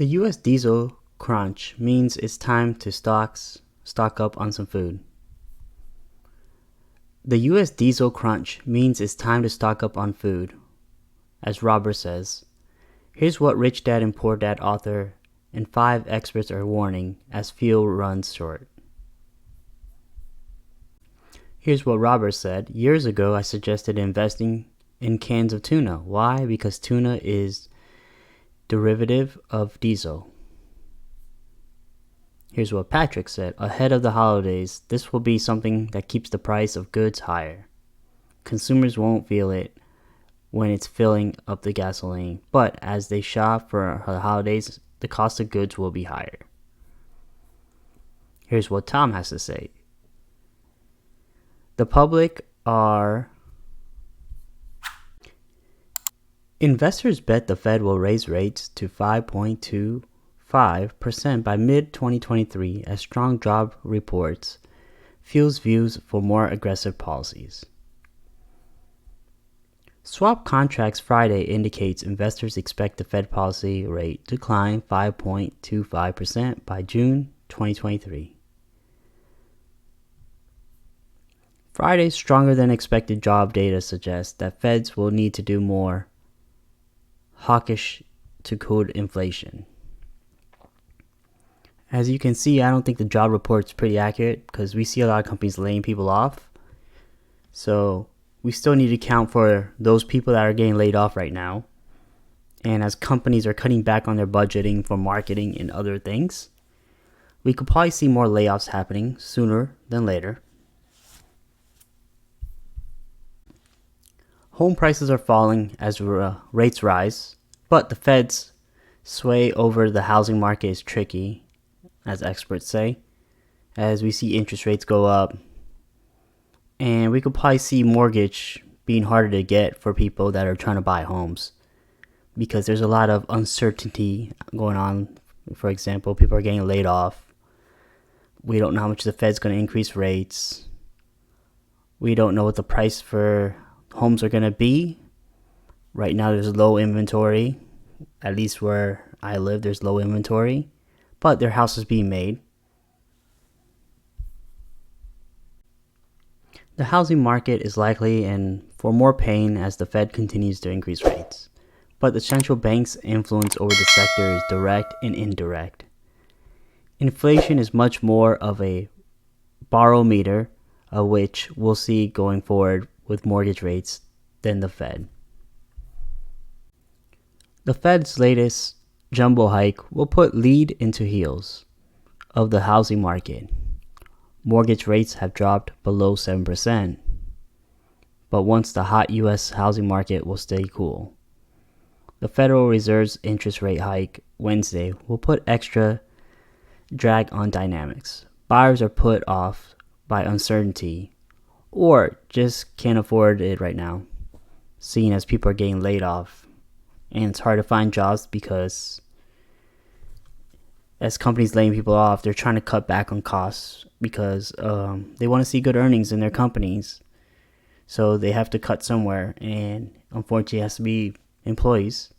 The US diesel crunch means it's time to stock up on some food. The US diesel crunch means it's time to stock up on food. As Robert says, here's what Rich Dad and Poor Dad author and 5 experts are warning as fuel runs short. Here's what Robert said. Years ago, I suggested investing in cans of tuna. Why? Because tuna is derivative of diesel. Here's what Patrick said. Ahead of the holidays, this will be something that keeps the price of goods higher. Consumers won't feel it when it's filling up the gasoline, but as they shop for the holidays, the cost of goods will be higher. Here's what Tom has to say. The public are... Investors bet the Fed will raise rates to 5.25% by mid-2023 as strong job reports fuels views for more aggressive policies. Swap contracts Friday indicates investors expect the Fed policy rate to climb 5.25% by June 2023. Friday's stronger than expected job data suggests that Feds will need to do more hawkish to cool inflation. As you can see, I don't think the job report's pretty accurate because we see a lot of companies laying people off. So we still need to account for those people that are getting laid off right now. And as companies are cutting back on their budgeting for marketing and other things, we could probably see more layoffs happening sooner than later. Home prices are falling as rates rise, but the Fed's sway over the housing market is tricky, as experts say, as we see interest rates go up. And we could probably see mortgage being harder to get for people that are trying to buy homes because there's a lot of uncertainty going on. For example, people are getting laid off. We don't know how much the Fed's going to increase rates. We don't know what the price for homes are going to be. Right now there's low inventory. At least where I live, there's low inventory, but their house is being made. The housing market is likely in for more pain as the Fed continues to increase rates, but the central bank's influence over the sector is direct and indirect. Inflation is much more of a barometer of which we'll see going forward with mortgage rates than the Fed. The Fed's latest jumbo hike will put lead into heels of the housing market. Mortgage rates have dropped below 7%, but once the hot U.S. housing market will stay cool. The Federal Reserve's interest rate hike Wednesday will put extra drag on dynamics. Buyers are put off by uncertainty or just can't afford it right now, seeing as people are getting laid off. And it's hard to find jobs because as companies laying people off, they're trying to cut back on costs because they want to see good earnings in their companies. So they have to cut somewhere, and unfortunately it has to be employees.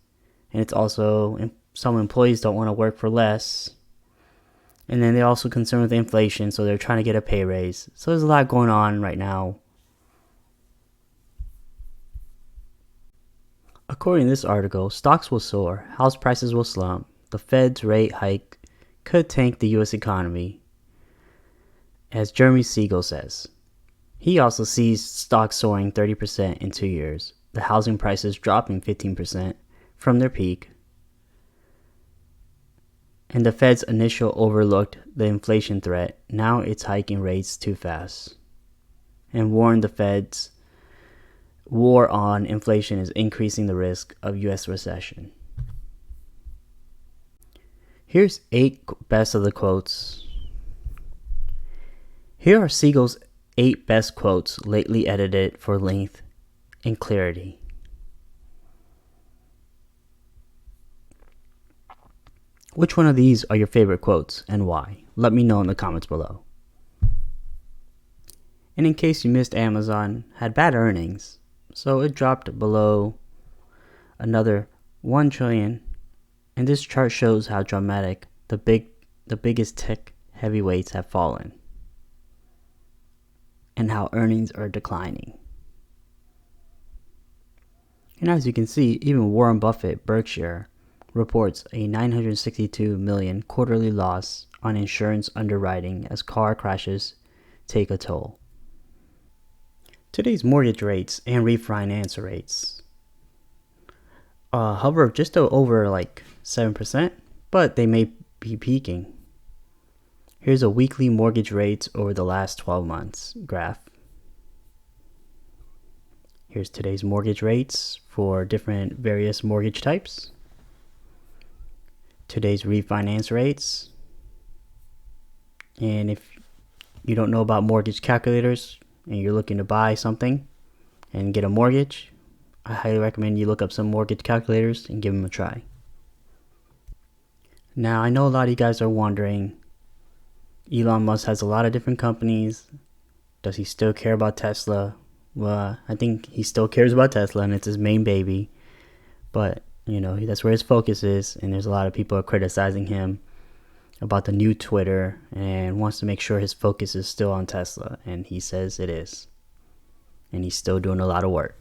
And it's also some employees don't want to work for less. And then they're also concerned with inflation, so they're trying to get a pay raise. So there's a lot going on right now. According to this article, stocks will soar, house prices will slump, the Fed's rate hike could tank the U.S. economy, as Jeremy Siegel says. He also sees stocks soaring 30% in 2 years, the housing prices dropping 15% from their peak, and the Fed's initial overlooked the inflation threat, now it's hiking rates too fast, and warned the Fed's war on inflation is increasing the risk of U.S. recession. Here's 8 best of the quotes. Here are Siegel's 8 best quotes lately edited for length and clarity. Which one of these are your favorite quotes and why? Let me know in the comments below. And in case you missed, Amazon had bad earnings, so it dropped below another $1 trillion And this chart shows how dramatic the biggest tech heavyweights have fallen and how earnings are declining. And as you can see, even Warren Buffett, Berkshire, reports a $962 million quarterly loss on insurance underwriting as car crashes take a toll. Today's mortgage rates and refinance rates hover just over 7%, but they may be peaking. Here's a weekly mortgage rates over the last 12 months graph. Here's today's mortgage rates for different various mortgage types. Today's refinance rates. And if you don't know about mortgage calculators and you're looking to buy something and get a mortgage, I highly recommend you look up some mortgage calculators and give them a try. Now, I know a lot of you guys are wondering, Elon Musk has a lot of different companies. Does he still care about Tesla? Well, I think he still cares about Tesla and it's his main baby. But, that's where his focus is. And there's a lot of people are criticizing him about the new Twitter and wants to make sure his focus is still on Tesla. And he says it is. And he's still doing a lot of work.